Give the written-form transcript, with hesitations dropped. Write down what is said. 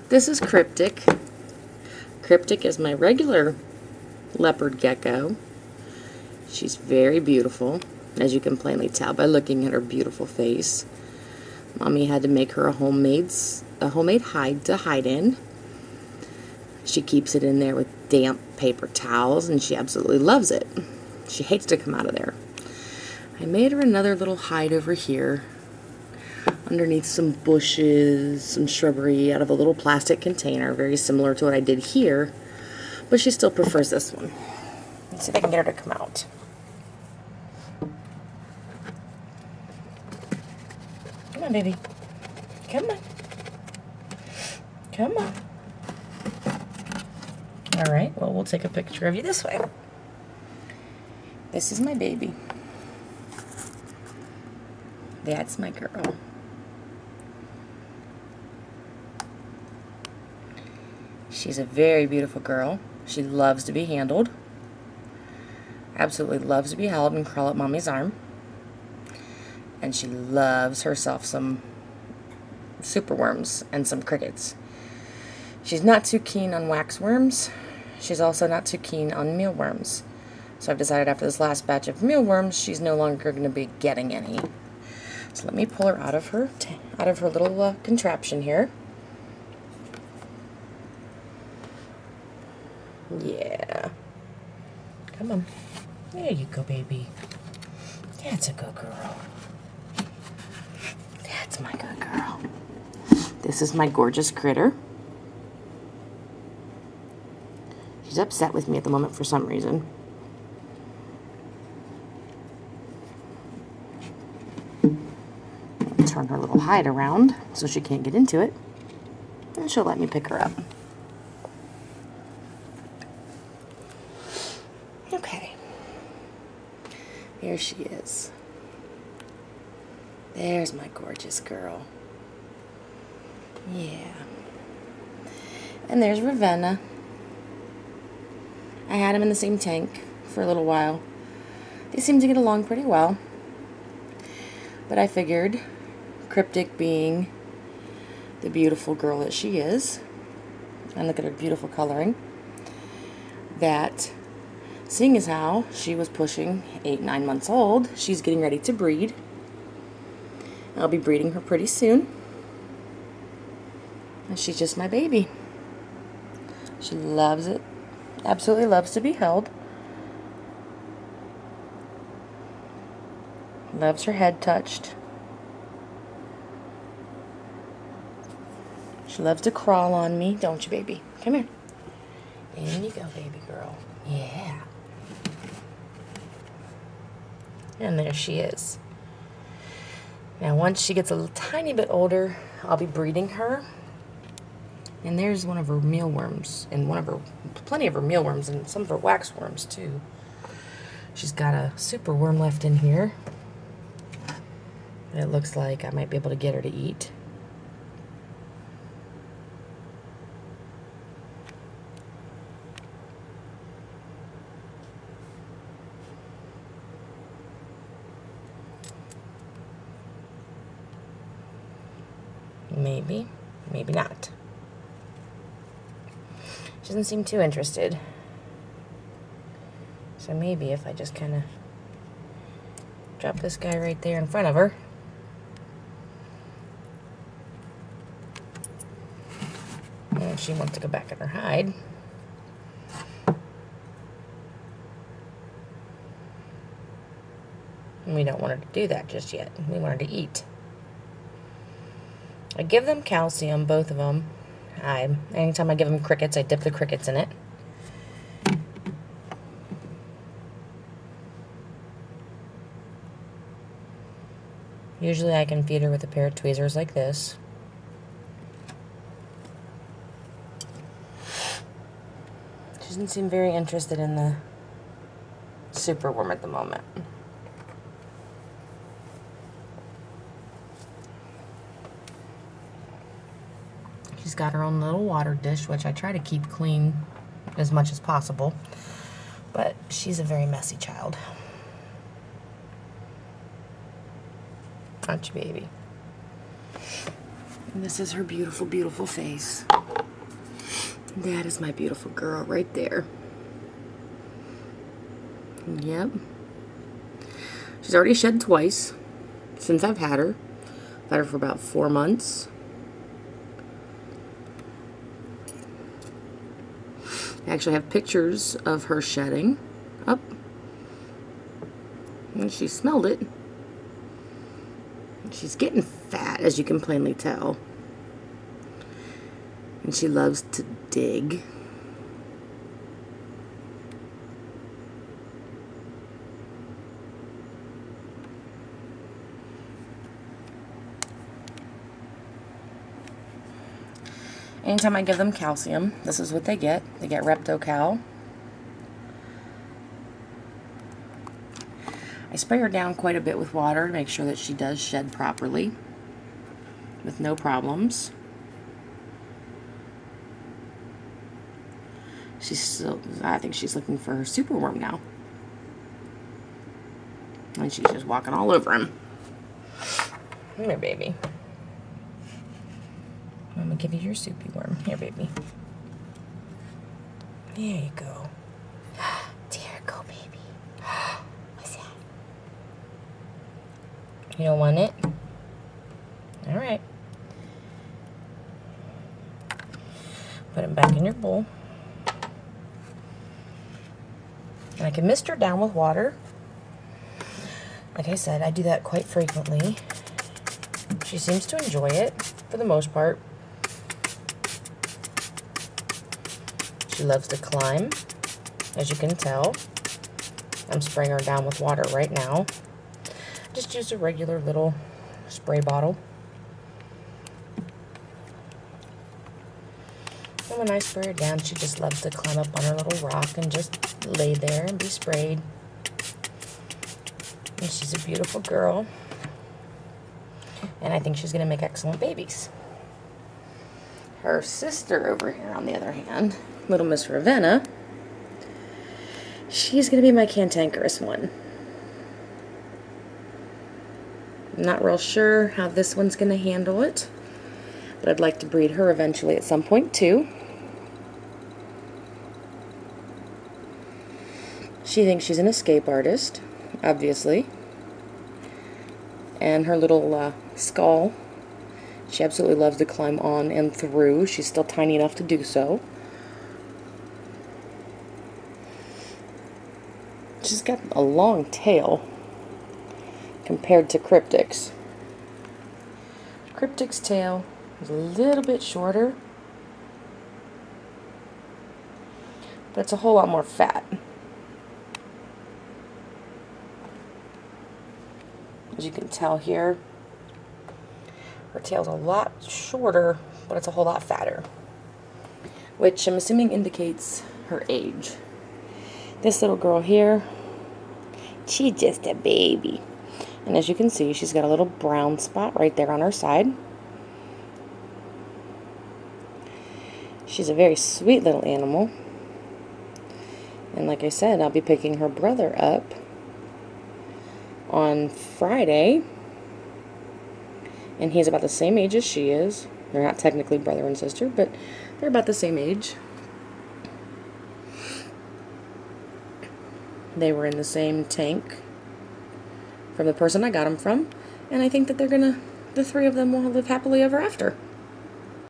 This is Cryptic. Cryptic is my regular leopard gecko. She's very beautiful, as you can plainly tell by looking at her beautiful face. Mommy had to make her a homemade hide to hide in. She keeps it in there with damp paper towels, and she absolutely loves it. She hates to come out of there. I made her another little hide over here, underneath some bushes, some shrubbery, out of a little plastic container, very similar to what I did here, but she still prefers this one. Let's see if I can get her to come out. Come on, baby. Come on. Come on. All right, well, we'll take a picture of you this way. This is my baby. That's my girl. She's a very beautiful girl. She loves to be handled. Absolutely loves to be held and crawl up Mommy's arm. And she loves herself some superworms and some crickets. She's not too keen on waxworms. She's also not too keen on mealworms. So I've decided after this last batch of mealworms, she's no longer going to be getting any. So let me pull her out of her little contraption here. Yeah. Come on. There you go, baby. That's a good girl. That's my good girl. This is my gorgeous critter. She's upset with me at the moment for some reason. Turn her little hide around so she can't get into it, and she'll let me pick her up. Okay. Here she is. There's my gorgeous girl. Yeah. And there's Ravenna. I had him in the same tank for a little while. They seem to get along pretty well. But I figured, Cryptic being the beautiful girl that she is, and look at her beautiful coloring, that seeing as how she was pushing 8-9 months old, she's getting ready to breed. I'll be breeding her pretty soon. And she's just my baby. She loves it. Absolutely loves to be held. Loves her head touched. She loves to crawl on me, don't you, baby? Come here. In you go, baby girl. Yeah. And there she is. Now, once she gets a tiny bit older, I'll be breeding her. And there's one of her mealworms, and plenty of her mealworms, and some of her waxworms, too. She's got a super worm left in here. It looks like I might be able to get her to eat. Maybe, maybe not. She doesn't seem too interested. So maybe if I just kind of drop this guy right there in front of her. And she wants to go back in her hide. And we don't want her to do that just yet. We want her to eat. I give them calcium, both of them. Anytime I give them crickets, I dip the crickets in it. Usually I can feed her with a pair of tweezers like this. She doesn't seem very interested in the superworm at the moment. She's got her own little water dish, which I try to keep clean as much as possible. But she's a very messy child. Aren't you, baby? And this is her beautiful, beautiful face. That is my beautiful girl right there. Yep. She's already shed twice since I've had her. I've had her for about 4 months. I actually have pictures of her shedding. Up. And she smelled it. She's getting fat, as you can plainly tell. And she loves to dig. Anytime I give them calcium, this is what they get. They get Repto-Cal. I spray her down quite a bit with water to make sure that she does shed properly with no problems. She's still, I think she's looking for her superworm now. And she's just walking all over him. Come here, baby. I'm gonna give you your soupy worm. Here, baby. There you go. There you go, baby. What's that? You don't want it? Alright. Put him back in your bowl. And I can mist her down with water. Like I said, I do that quite frequently. She seems to enjoy it, for the most part. She loves to climb, as you can tell. I'm spraying her down with water right now. Just use a regular little spray bottle. And when I spray her down, she just loves to climb up on her little rock and just lay there and be sprayed. And she's a beautiful girl. And I think she's going to make excellent babies. Her sister over here, on the other hand, little Miss Ravenna, she's going to be my cantankerous one. I'm not real sure how this one's going to handle it, but I'd like to breed her eventually at some point too. She thinks she's an escape artist, obviously. And her little skull, she absolutely loves to climb on and through. She's still tiny enough to do so. She's got a long tail compared to Cryptic's. Cryptic's tail is a little bit shorter, but it's a whole lot more fat. As you can tell here, her tail's a lot shorter, but it's a whole lot fatter, which I'm assuming indicates her age. This little girl here, she's just a baby. And as you can see, she's got a little brown spot right there on her side. She's a very sweet little animal. And like I said, I'll be picking her brother up on Friday. And he's about the same age as she is. They're not technically brother and sister, but they're about the same age. They were in the same tank from the person I got them from, and I think that the three of them will live happily ever after.